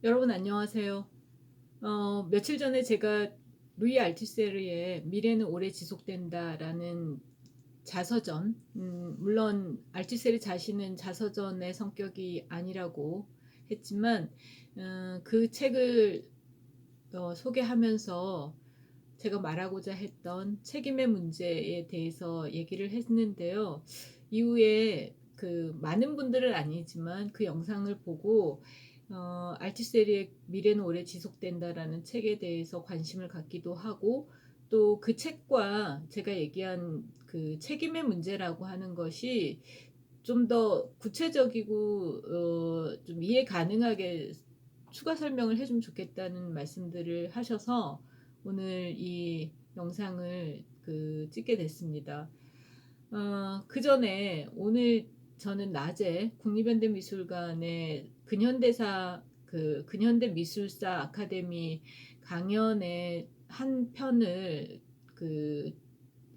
여러분 안녕하세요. 며칠 전에 제가 루이 알투세르의 미래는 오래 지속된다라는 자서전, 물론 알투세르 자신은 자서전의 성격이 아니라고 했지만, 그 책을 소개하면서 제가 말하고자 했던 책임의 문제에 대해서 얘기를 했는데요. 이후에 그 많은 분들은 아니지만 그 영상을 보고 알티세리의 미래는 오래 지속된다라는 책에 대해서 관심을 갖기도 하고, 또 그 책과 제가 얘기한 그 책임의 문제라고 하는 것이 좀 더 구체적이고 좀 이해 가능하게 추가 설명을 해주면 좋겠다는 말씀들을 하셔서 오늘 이 영상을 찍게 됐습니다. 그 전에 오늘 저는 낮에 국립현대미술관의 근현대 미술사 아카데미 강연의 한 편을 그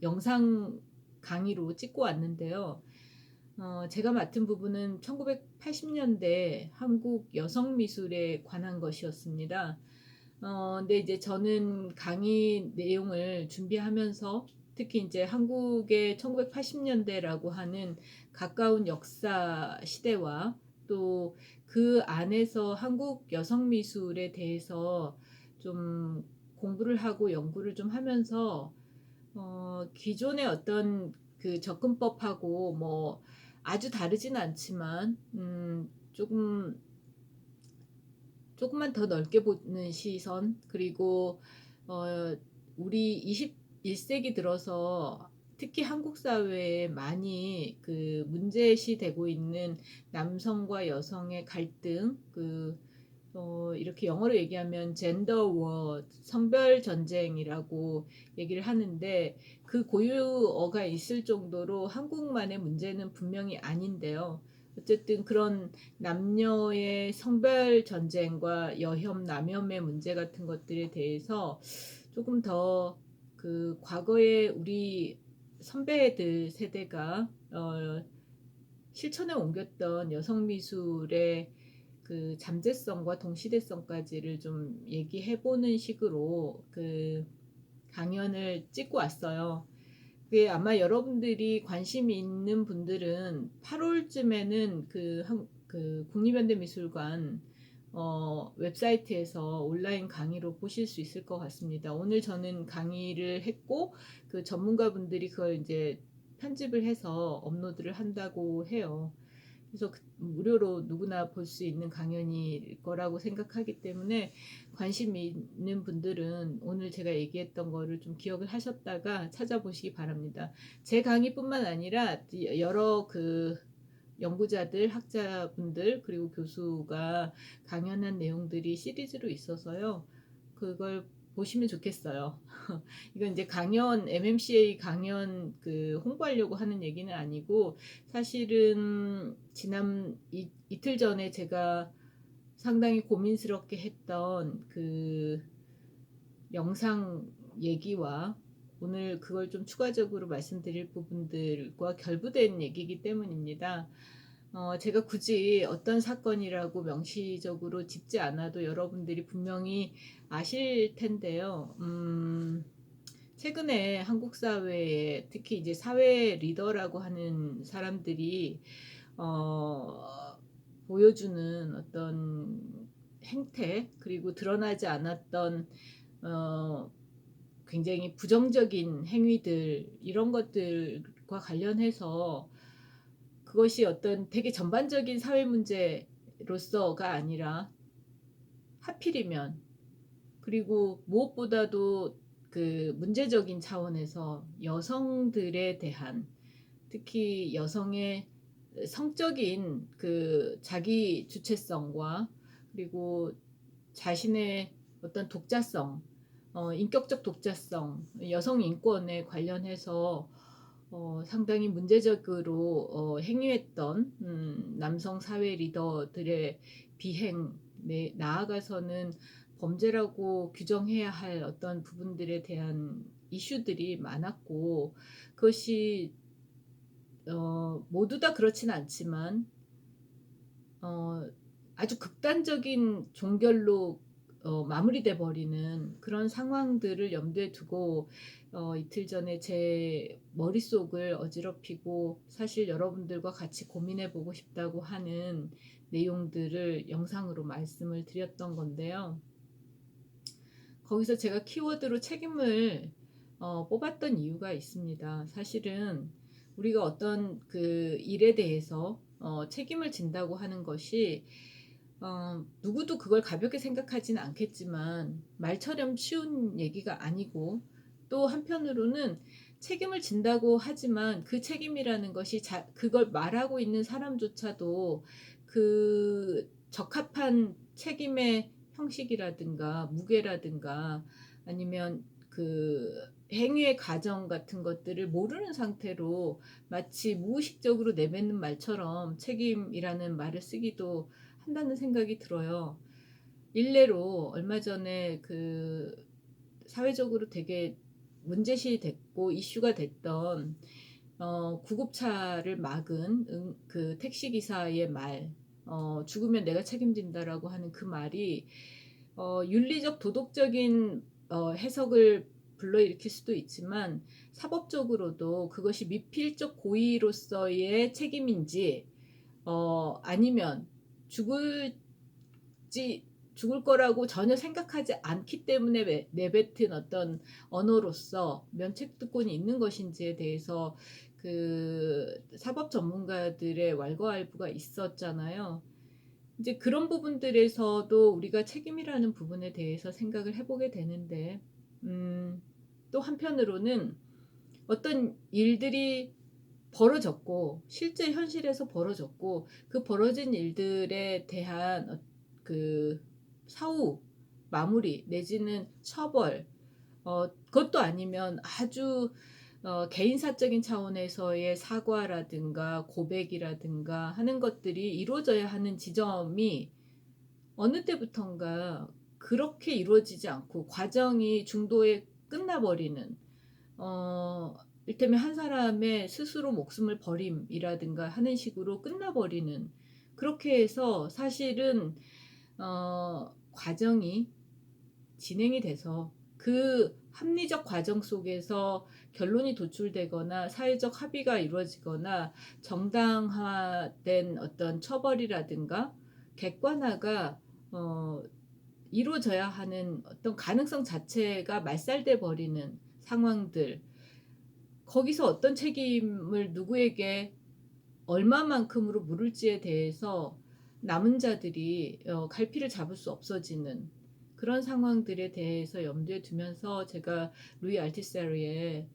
영상 강의로 찍고 왔는데요. 제가 맡은 부분은 1980년대 한국 여성 미술에 관한 것이었습니다. 근데 이제 저는 강의 내용을 준비하면서 특히 이제 한국의 1980년대라고 하는 가까운 역사 시대와 또 그 안에서 한국 여성 미술에 대해서 좀 공부를 하고 연구를 좀 하면서 기존의 어떤 그 접근법하고 뭐 아주 다르진 않지만 조금만 더 넓게 보는 시선, 그리고 어, 우리 21세기 들어서 특히 한국 사회에 많이 그 문제시 되고 있는 남성과 여성의 갈등, 이렇게 영어로 얘기하면 젠더 워, 성별 전쟁이라고 얘기를 하는데, 그 고유어가 있을 정도로 한국만의 문제는 분명히 아닌데요. 어쨌든 그런 남녀의 성별 전쟁과 여혐, 남혐의 문제 같은 것들에 대해서 조금 더 그 과거에 우리 선배들 세대가 실천에 옮겼던 여성 미술의 그 잠재성과 동시대성까지를 좀 얘기해보는 식으로 그 강연을 찍고 왔어요. 그게 아마 여러분들이 관심 있는 분들은 8월쯤에는 그 국립현대미술관 웹사이트에서 온라인 강의로 보실 수 있을 것 같습니다. 오늘 저는 강의를 했고 그 전문가분들이 그걸 이제 편집을 해서 업로드를 한다고 해요. 그래서 무료로 누구나 볼 수 있는 강연일 거라고 생각하기 때문에 관심 있는 분들은 오늘 제가 얘기했던 거를 좀 기억을 하셨다가 찾아보시기 바랍니다. 제 강의뿐만 아니라 여러 그 연구자들, 학자분들, 그리고 교수가 강연한 내용들이 시리즈로 있어서요. 그걸 보시면 좋겠어요. 이건 이제 강연, MMCA 강연 홍보하려고 하는 얘기는 아니고, 사실은 이틀 전에 제가 상당히 고민스럽게 했던 그 영상 얘기와 오늘 그걸 좀 추가적으로 말씀드릴 부분들과 결부된 얘기이기 때문입니다. 제가 굳이 어떤 사건이라고 명시적으로 짚지 않아도 여러분들이 분명히 아실 텐데요. 최근에 한국 사회에 특히 이제 사회 리더라고 하는 사람들이 어, 보여주는 어떤 행태, 그리고 드러나지 않았던 어, 굉장히 부정적인 행위들, 이런 것들과 관련해서 그것이 어떤 되게 전반적인 사회 문제로서가 아니라 하필이면, 그리고 무엇보다도 그 문제적인 차원에서 여성들에 대한, 특히 여성의 성적인 그 자기 주체성과 그리고 자신의 어떤 독자성, 인격적 독자성, 여성 인권에 관련해서 상당히 문제적으로 행위했던 남성 사회 리더들의 비행, 나아가서는 범죄라고 규정해야 할 어떤 부분들에 대한 이슈들이 많았고, 그것이 모두 다 그렇진 않지만 어, 아주 극단적인 종결로 마무리돼 버리는 그런 상황들을 염두에 두고 이틀 전에 제 머릿속을 어지럽히고 사실 여러분들과 같이 고민해 보고 싶다고 하는 내용들을 영상으로 말씀을 드렸던 건데요. 거기서 제가 키워드로 책임을 뽑았던 이유가 있습니다. 사실은 우리가 어떤 그 일에 대해서 책임을 진다고 하는 것이 누구도 그걸 가볍게 생각하지는 않겠지만 말처럼 쉬운 얘기가 아니고, 또 한편으로는 책임을 진다고 하지만 그 책임이라는 것이 그걸 말하고 있는 사람조차도 그 적합한 책임의 형식이라든가 무게라든가 아니면 그 행위의 과정 같은 것들을 모르는 상태로 마치 무의식적으로 내뱉는 말처럼 책임이라는 말을 쓰기도 한다는 생각이 들어요. 일례로 얼마 전에 그 사회적으로 되게 문제시 됐고 이슈가 됐던 구급차를 막은 그 택시기사의 말, 죽으면 내가 책임진다라고 하는 그 말이 윤리적 도덕적인 해석을 불러일으킬 수도 있지만 사법적으로도 그것이 미필적 고의로서의 책임인지 아니면 죽을지 죽을 거라고 전혀 생각하지 않기 때문에 내뱉은 어떤 언어로서 면책특권이 있는 것인지에 대해서 그 사법 전문가들의 왈가왈부가 있었잖아요. 이제 그런 부분들에서도 우리가 책임이라는 부분에 대해서 생각을 해보게 되는데, 또 한편으로는 어떤 일들이 벌어졌고 실제 현실에서 벌어졌고 그 벌어진 일들에 대한 그 사후 마무리 내지는 처벌, 그것도 아니면 아주 개인사적인 차원에서의 사과라든가 고백이라든가 하는 것들이 이루어져야 하는 지점이 어느 때부턴가 그렇게 이루어지지 않고 과정이 중도에 끝나버리는, 이를테면 한 사람의 스스로 목숨을 버림이라든가 하는 식으로 끝나버리는, 그렇게 해서 사실은 과정이 진행이 돼서 그 합리적 과정 속에서 결론이 도출되거나 사회적 합의가 이루어지거나 정당화된 어떤 처벌이라든가 객관화가 이루어져야 하는 어떤 가능성 자체가 말살돼 버리는 상황들, 거기서 어떤 책임을 누구에게 얼마만큼으로 물을지에 대해서 남은 자들이 갈피를 잡을 수 없어지는 그런 상황들에 대해서 염두에 두면서 제가 루이 알티세르의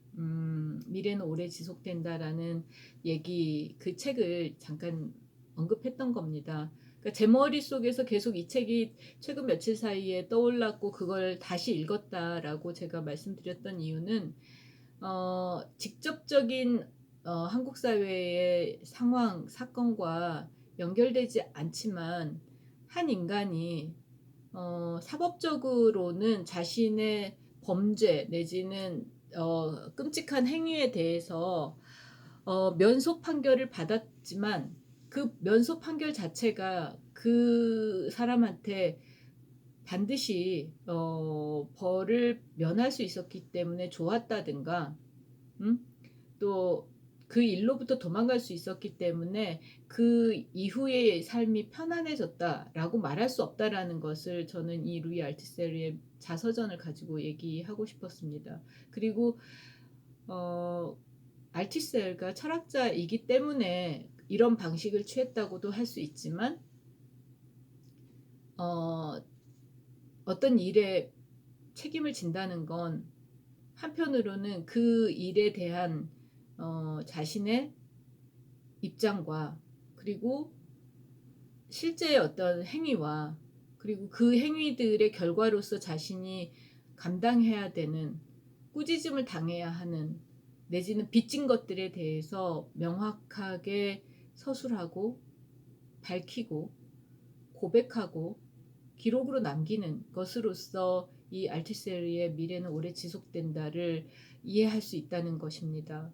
미래는 오래 지속된다라는 얘기, 그 책을 잠깐 언급했던 겁니다. 그러니까 제 머릿속에서 계속 이 책이 최근 며칠 사이에 떠올랐고 그걸 다시 읽었다라고 제가 말씀드렸던 이유는 직접적인 한국 사회의 상황, 사건과 연결되지 않지만 한 인간이 사법적으로는 자신의 범죄 내지는 끔찍한 행위에 대해서 면소 판결을 받았지만 그 면소 판결 자체가 그 사람한테 반드시 벌을 면할 수 있었기 때문에 좋았다든가, 또 그 일로부터 도망갈 수 있었기 때문에 그 이후의 삶이 편안해졌다라고 말할 수 없다라는 것을 저는 이 루이 알티세르의 자서전을 가지고 얘기하고 싶었습니다. 그리고 알티세르가 철학자이기 때문에 이런 방식을 취했다고도 할 수 있지만 어떤 일에 책임을 진다는 건 한편으로는 그 일에 대한 자신의 입장과 그리고 실제의 어떤 행위와 그리고 그 행위들의 결과로서 자신이 감당해야 되는, 꾸짖음을 당해야 하는 내지는 빚진 것들에 대해서 명확하게 서술하고 밝히고 고백하고 기록으로 남기는 것으로서 이 알티세르의 미래는 오래 지속된다를 이해할 수 있다는 것입니다.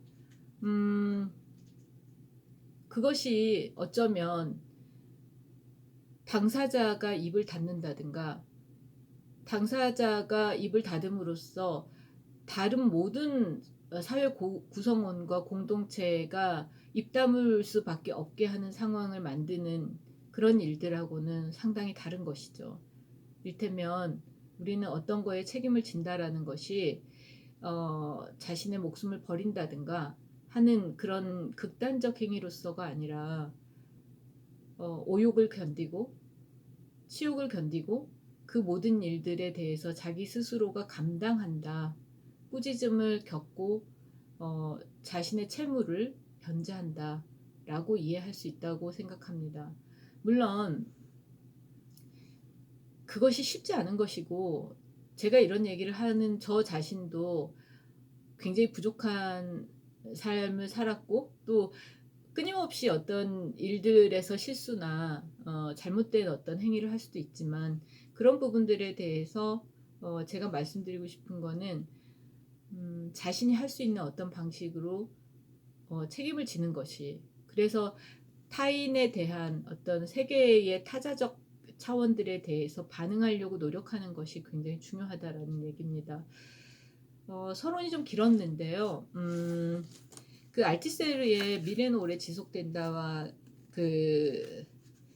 그것이 어쩌면 당사자가 입을 닫는다든가, 당사자가 입을 닫음으로써 다른 모든 사회 구성원과 공동체가 입 다물 수밖에 없게 하는 상황을 만드는 그런 일들하고는 상당히 다른 것이죠. 이를테면 우리는 어떤 거에 책임을 진다라는 것이 자신의 목숨을 버린다든가 하는 그런 극단적 행위로서가 아니라 오욕을 견디고 치욕을 견디고 그 모든 일들에 대해서 자기 스스로가 감당한다. 꾸짖음을 겪고 자신의 채무를 변제한다 라고 이해할 수 있다고 생각합니다. 물론 그것이 쉽지 않은 것이고, 제가 이런 얘기를 하는 저 자신도 굉장히 부족한 삶을 살았고, 또 끊임없이 어떤 일들에서 실수나 잘못된 어떤 행위를 할 수도 있지만, 그런 부분들에 대해서 제가 말씀드리고 싶은 거는 자신이 할 수 있는 어떤 방식으로 책임을 지는 것이, 그래서 타인에 대한 어떤 세계의 타자적 차원들에 대해서 반응하려고 노력하는 것이 굉장히 중요하다라는 얘기입니다. 서론이 좀 길었는데요. 그 알티세르의 미래는 오래 지속된다와 그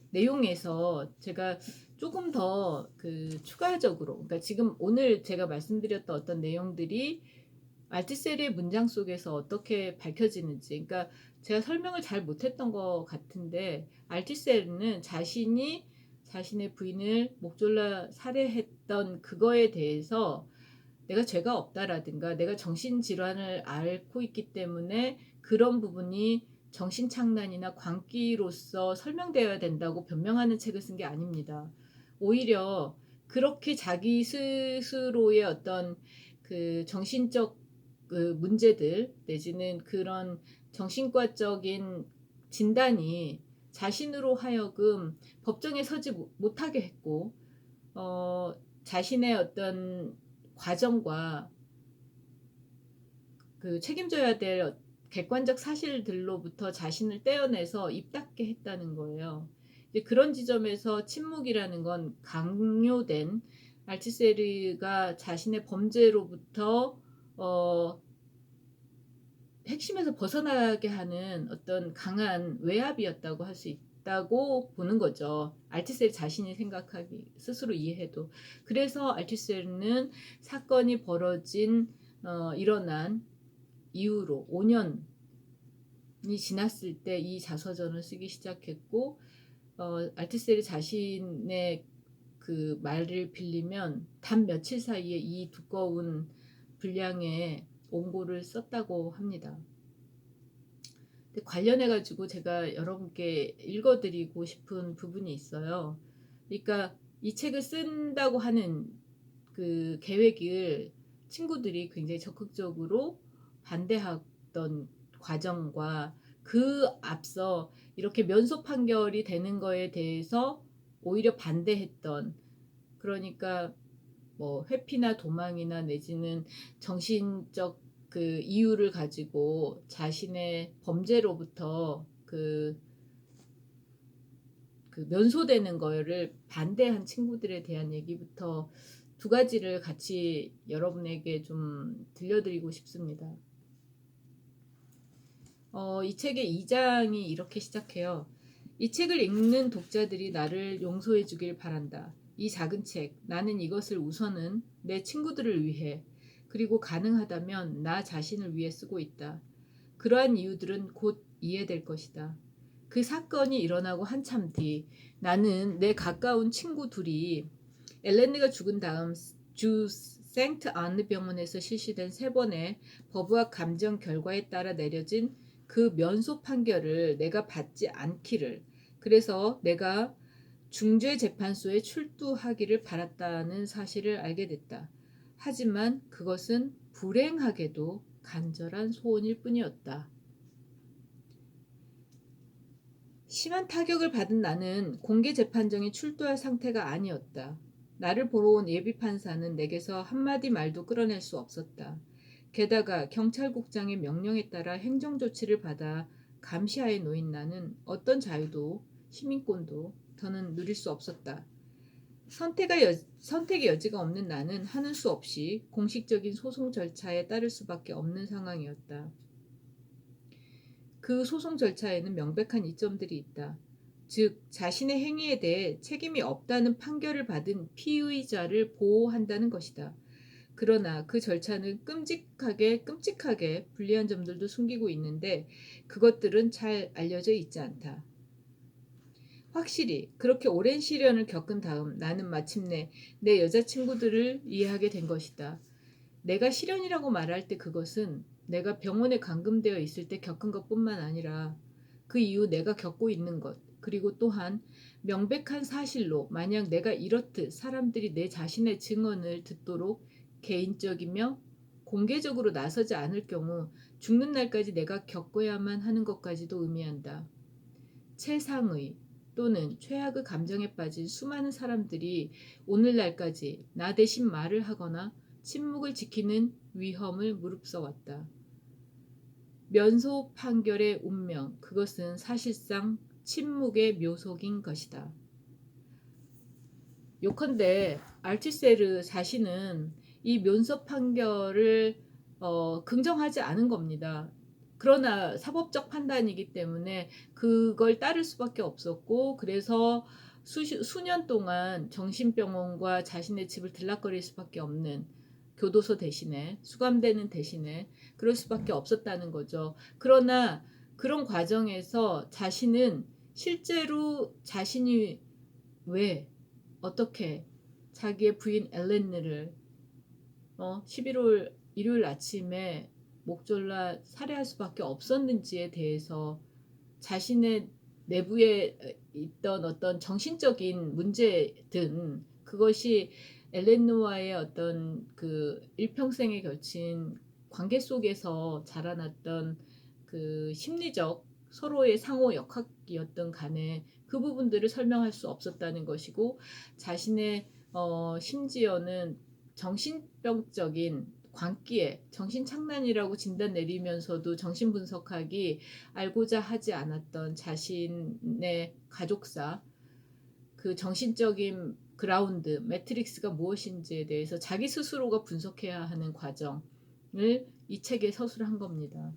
내용에서 제가 조금 더 그 추가적으로, 그러니까 지금 오늘 제가 말씀드렸던 어떤 내용들이 알티세르의 문장 속에서 어떻게 밝혀지는지, 그러니까 제가 설명을 잘 못했던 것 같은데, 알티세르는 자신이 자신의 부인을 목졸라 살해했던 그거에 대해서 내가 죄가 없다라든가 내가 정신질환을 앓고 있기 때문에 그런 부분이 정신착란이나 광기로서 설명되어야 된다고 변명하는 책을 쓴 게 아닙니다. 오히려 그렇게 자기 스스로의 어떤 그 정신적 그 문제들 내지는 그런 정신과적인 진단이 자신으로 하여금 법정에 서지 못하게 했고, 자신의 어떤 과정과 그 책임져야 될 객관적 사실들로부터 자신을 떼어내서 입 닫게 했다는 거예요. 이제 그런 지점에서 침묵이라는 건 강요된, 알티세르가 자신의 범죄로부터 핵심에서 벗어나게 하는 어떤 강한 외압이었다고 할 수 있다고 보는 거죠. 알티세르 자신이 생각하기 스스로 이해해도. 그래서 알티세르는 사건이 벌어진 일어난 이후로 5년이 지났을 때 이 자서전을 쓰기 시작했고, 알티세르 자신의 그 말을 빌리면 단 며칠 사이에 이 두꺼운 분량의 원고를 썼다고 합니다. 관련해 가지고 제가 여러분께 읽어드리고 싶은 부분이 있어요. 그러니까 이 책을 쓴다고 하는 그 계획을 친구들이 굉장히 적극적으로 반대했던 과정과 그 앞서 이렇게 면소 판결이 되는 거에 대해서 오히려 반대했던, 그러니까 뭐 회피나 도망이나 내지는 정신적 그 이유를 가지고 자신의 범죄로부터 그 면소되는 거를 반대한 친구들에 대한 얘기부터 두 가지를 같이 여러분에게 좀 들려드리고 싶습니다. 이 책의 2장이 이렇게 시작해요. 이 책을 읽는 독자들이 나를 용서해 주길 바란다. 이 작은 책, 나는 이것을 우선은 내 친구들을 위해, 그리고 가능하다면 나 자신을 위해 쓰고 있다. 그러한 이유들은 곧 이해될 것이다. 그 사건이 일어나고 한참 뒤 나는 내 가까운 친구 둘이 엘렌느가 죽은 다음 주 생트 아느 병원에서 실시된 3번의 법의학 감정 결과에 따라 내려진 그 면소 판결을 내가 받지 않기를, 그래서 내가 중죄재판소에 출두하기를 바랐다는 사실을 알게 됐다. 하지만 그것은 불행하게도 간절한 소원일 뿐이었다. 심한 타격을 받은 나는 공개재판정에 출두할 상태가 아니었다. 나를 보러 온 예비판사는 내게서 한마디 말도 끌어낼 수 없었다. 게다가 경찰국장의 명령에 따라 행정조치를 받아 감시하에 놓인 나는 어떤 자유도 시민권도 더는 누릴 수 없었다. 선택의 여지가 없는 나는 하는 수 없이 공식적인 소송 절차에 따를 수밖에 없는 상황이었다. 그 소송 절차에는 명백한 이점들이 있다. 즉, 자신의 행위에 대해 책임이 없다는 판결을 받은 피의자를 보호한다는 것이다. 그러나 그 절차는 끔찍하게 불리한 점들도 숨기고 있는데 그것들은 잘 알려져 있지 않다. 확실히 그렇게 오랜 시련을 겪은 다음 나는 마침내 내 여자친구들을 이해하게 된 것이다. 내가 시련이라고 말할 때 그것은 내가 병원에 감금되어 있을 때 겪은 것뿐만 아니라 그 이후 내가 겪고 있는 것, 그리고 또한 명백한 사실로 만약 내가 이렇듯 사람들이 내 자신의 증언을 듣도록 개인적이며 공개적으로 나서지 않을 경우 죽는 날까지 내가 겪어야만 하는 것까지도 의미한다. 최상의 또는 최악의 감정에 빠진 수많은 사람들이 오늘날까지 나 대신 말을 하거나 침묵을 지키는 위험을 무릅써왔다. 면소 판결의 운명, 그것은 사실상 침묵의 묘속인 것이다. 요컨대 알티세르 자신은 이 면소 판결을 긍정하지 않은 겁니다. 그러나 사법적 판단이기 때문에 그걸 따를 수밖에 없었고, 그래서 수년 동안 정신병원과 자신의 집을 들락거릴 수밖에 없는, 교도소 대신에 수감되는 대신에 그럴 수밖에 없었다는 거죠. 그러나 그런 과정에서 자신은 실제로 자신이 왜 어떻게 자기의 부인 엘렌느를 11월 일요일 아침에 목졸라 살해할 수밖에 없었는지에 대해서 자신의 내부에 있던 어떤 정신적인 문제든 그것이 엘렌느와의 어떤 그 일평생에 걸친 관계 속에서 자라났던 그 심리적 서로의 상호 역학이었던 간에 그 부분들을 설명할 수 없었다는 것이고, 자신의 심지어는 정신병적인 광기에 정신착란이라고 진단 내리면서도 정신분석학이 알고자 하지 않았던 자신의 가족사, 그 정신적인 그라운드, 매트릭스가 무엇인지에 대해서 자기 스스로가 분석해야 하는 과정을 이 책에 서술한 겁니다.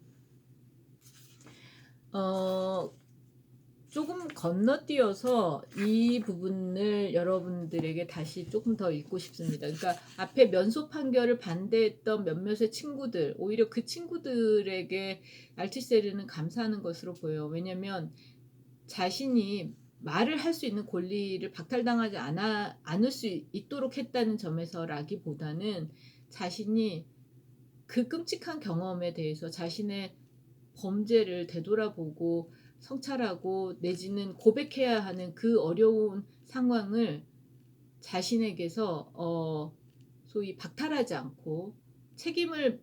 조금 건너뛰어서 이 부분을 여러분들에게 다시 조금 더 읽고 싶습니다. 그러니까 앞에 면소 판결을 반대했던 몇몇의 친구들, 오히려 그 친구들에게 알티세르는 감사하는 것으로 보여요. 왜냐하면 자신이 말을 할 수 있는 권리를 박탈당하지 않을 수 있도록 했다는 점에서라기보다는 자신이 그 끔찍한 경험에 대해서 자신의 범죄를 되돌아보고 성찰하고 내지는 고백해야 하는 그 어려운 상황을 자신에게서 소위 박탈하지 않고 책임을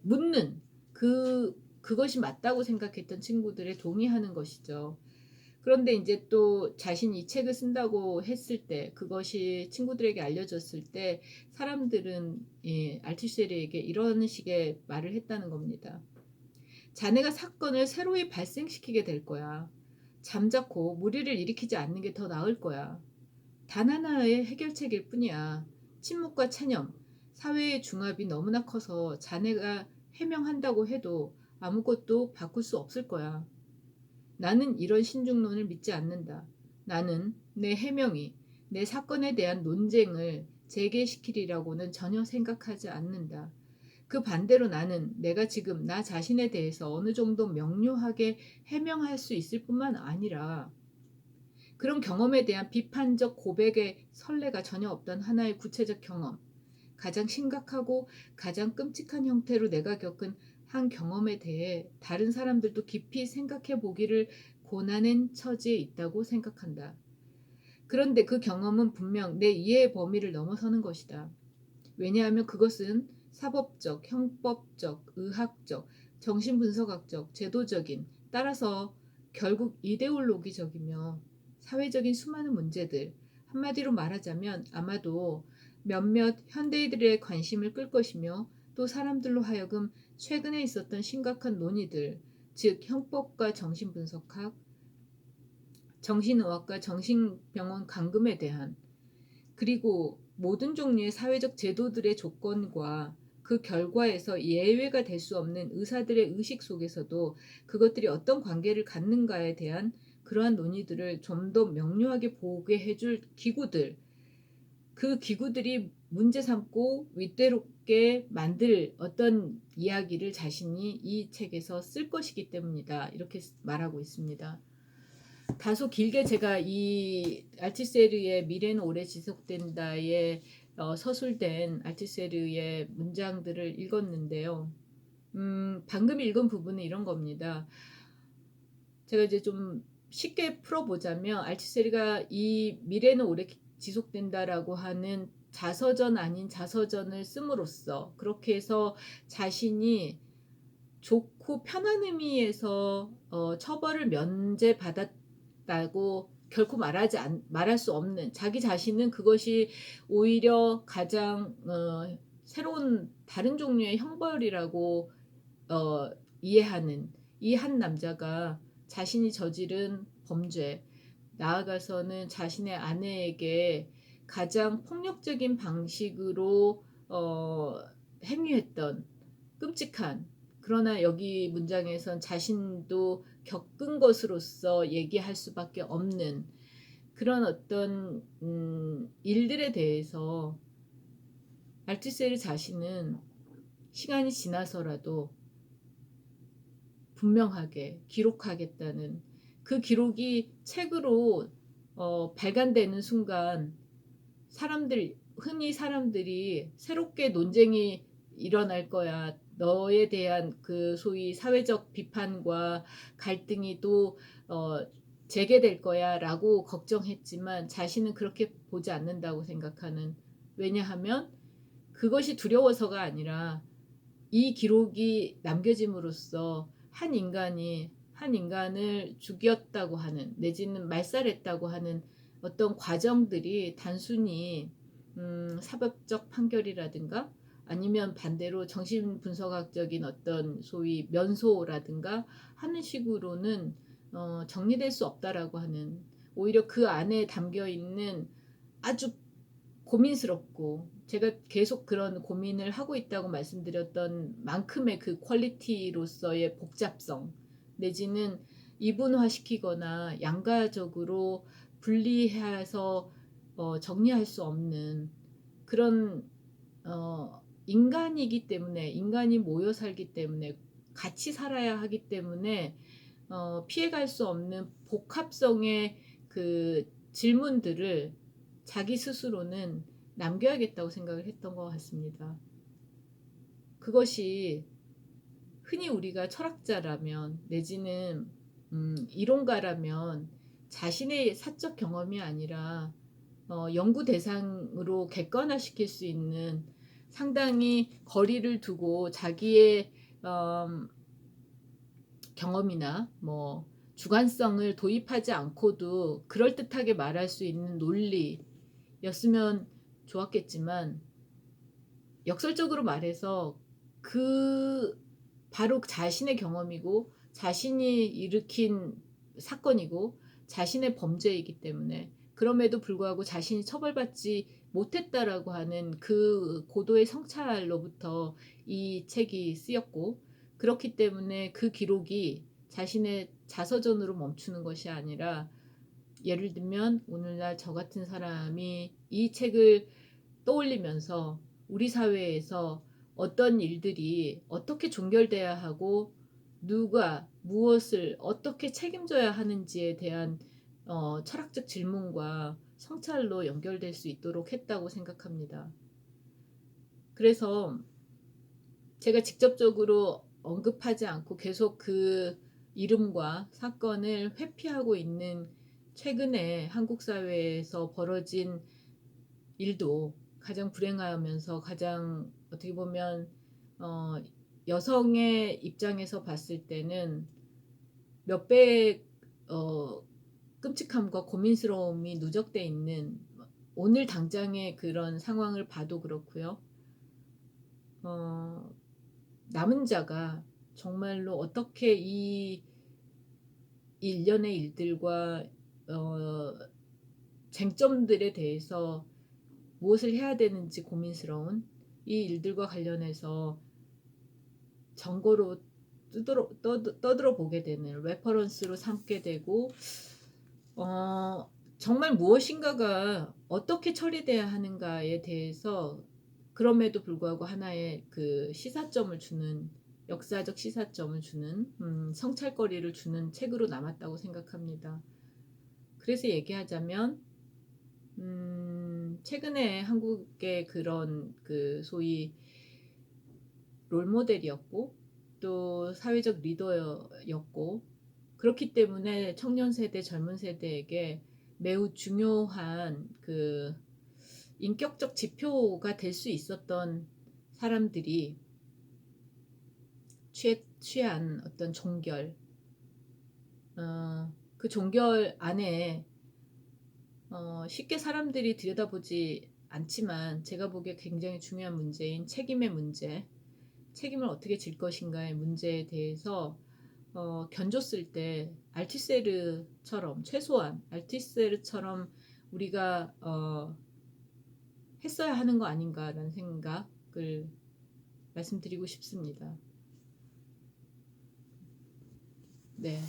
묻는 그것이 맞다고 생각했던 친구들에 동의하는 것이죠. 그런데 이제 또 자신이 이 책을 쓴다고 했을 때, 그것이 친구들에게 알려졌을 때 사람들은 알티세르에게 이런 식의 말을 했다는 겁니다. 자네가 사건을 새로이 발생시키게 될 거야. 잠자코 무리를 일으키지 않는 게 더 나을 거야. 단 하나의 해결책일 뿐이야. 침묵과 체념, 사회의 중압이 너무나 커서 자네가 해명한다고 해도 아무것도 바꿀 수 없을 거야. 나는 이런 신중론을 믿지 않는다. 나는 내 해명이 내 사건에 대한 논쟁을 재개시키리라고는 전혀 생각하지 않는다. 그 반대로 나는 내가 지금 나 자신에 대해서 어느 정도 명료하게 해명할 수 있을 뿐만 아니라 그런 경험에 대한 비판적 고백의 설레가 전혀 없던 하나의 구체적 경험, 가장 심각하고 가장 끔찍한 형태로 내가 겪은 한 경험에 대해 다른 사람들도 깊이 생각해 보기를 권하는 처지에 있다고 생각한다. 그런데 그 경험은 분명 내 이해의 범위를 넘어서는 것이다. 왜냐하면 그것은 사법적, 형법적, 의학적, 정신분석학적, 제도적인, 따라서 결국 이데올로기적이며 사회적인 수많은 문제들, 한마디로 말하자면 아마도 몇몇 현대인들의 관심을 끌 것이며 또 사람들로 하여금 최근에 있었던 심각한 논의들, 즉 형법과 정신분석학, 정신의학과 정신병원 감금에 대한, 그리고 모든 종류의 사회적 제도들의 조건과 그 결과에서 예외가 될 수 없는 의사들의 의식 속에서도 그것들이 어떤 관계를 갖는가에 대한 그러한 논의들을 좀 더 명료하게 보게 해줄 기구들, 그 기구들이 문제 삼고 윗대롭게 만들 어떤 이야기를 자신이 이 책에서 쓸 것이기 때문이다. 이렇게 말하고 있습니다. 다소 길게 제가 이 알티세르의 미래는 오래 지속된다에 서술된 알티세르의 문장들을 읽었는데요. 방금 읽은 부분은 이런 겁니다. 제가 이제 좀 쉽게 풀어보자면, 알티세르가 이 미래는 오래 지속된다라고 하는 자서전 아닌 자서전을 씀으로써 그렇게 해서 자신이 좋고 편한 의미에서 처벌을 면제받았다고 결코 말할 수 없는, 자기 자신은 그것이 오히려 가장 새로운 다른 종류의 형벌이라고 이해하는 이 한 남자가 자신이 저지른 범죄, 나아가서는 자신의 아내에게 가장 폭력적인 방식으로 행위했던 끔찍한, 그러나 여기 문장에선 자신도 겪은 것으로서 얘기할 수밖에 없는 그런 어떤 일들에 대해서 알투세르 자신은 시간이 지나서라도 분명하게 기록하겠다는, 그 기록이 책으로 발간되는 순간 흔히 사람들이 새롭게 논쟁이 일어날 거야, 너에 대한 그 소위 사회적 비판과 갈등이 또 재개될 거야 라고 걱정했지만, 자신은 그렇게 보지 않는다고 생각하는, 왜냐하면 그것이 두려워서가 아니라 이 기록이 남겨짐으로써 한 인간을 죽였다고 하는, 내지는 말살했다고 하는 어떤 과정들이 단순히 사법적 판결이라든가 아니면 반대로 정신분석학적인 어떤 소위 면소라든가 하는 식으로는 정리될 수 없다라고 하는, 오히려 그 안에 담겨 있는 아주 고민스럽고, 제가 계속 그런 고민을 하고 있다고 말씀드렸던 만큼의 그 퀄리티로서의 복잡성, 내지는 이분화시키거나 양가적으로 분리해서 정리할 수 없는 그런 인간이기 때문에, 인간이 모여 살기 때문에, 같이 살아야 하기 때문에 피해갈 수 없는 복합성의 그 질문들을 자기 스스로는 남겨야겠다고 생각을 했던 것 같습니다. 그것이 흔히 우리가 철학자라면 내지는 이론가라면 자신의 사적 경험이 아니라 연구 대상으로 객관화시킬 수 있는, 상당히 거리를 두고 자기의 경험이나 뭐 주관성을 도입하지 않고도 그럴듯하게 말할 수 있는 논리였으면 좋았겠지만, 역설적으로 말해서 그 바로 자신의 경험이고 자신이 일으킨 사건이고 자신의 범죄이기 때문에, 그럼에도 불구하고 자신이 처벌받지 못했다라고 하는 그 고도의 성찰로부터 이 책이 쓰였고, 그렇기 때문에 그 기록이 자신의 자서전으로 멈추는 것이 아니라, 예를 들면 오늘날 저 같은 사람이 이 책을 떠올리면서 우리 사회에서 어떤 일들이 어떻게 종결돼야 하고 누가 무엇을 어떻게 책임져야 하는지에 대한 철학적 질문과 성찰로 연결될 수 있도록 했다고 생각합니다. 그래서 제가 직접적으로 언급하지 않고 계속 그 이름과 사건을 회피하고 있는 최근에 한국 사회에서 벌어진 일도 가장 불행하면서 가장 어떻게 보면 여성의 입장에서 봤을 때는 몇 배의 끔찍함과 고민스러움이 누적돼 있는, 오늘 당장의 그런 상황을 봐도 그렇고요. 남은 자가 정말로 어떻게 이 일련의 일들과 쟁점들에 대해서 무엇을 해야 되는지 고민스러운 이 일들과 관련해서 정보로 떠들어 보게 되는 레퍼런스로 삼게 되고 정말 무엇인가가 어떻게 처리돼야 하는가에 대해서 그럼에도 불구하고 하나의 그 시사점을 주는 역사적 시사점을 주는 성찰거리를 주는 책으로 남았다고 생각합니다. 그래서 얘기하자면 최근에 한국의 그런 그 소위 롤모델이었고 또 사회적 리더였고 그렇기 때문에 청년 세대, 젊은 세대에게 매우 중요한 그 인격적 지표가 될 수 있었던 사람들이 취한 어떤 종결, 그 종결 안에 쉽게 사람들이 들여다보지 않지만 제가 보기에 굉장히 중요한 문제인 책임의 문제, 책임을 어떻게 질 것인가의 문제에 대해서 견줬을 때 알티세르처럼 최소한 알티세르처럼 우리가 했어야 하는 거 아닌가라는 생각을 말씀드리고 싶습니다. 네.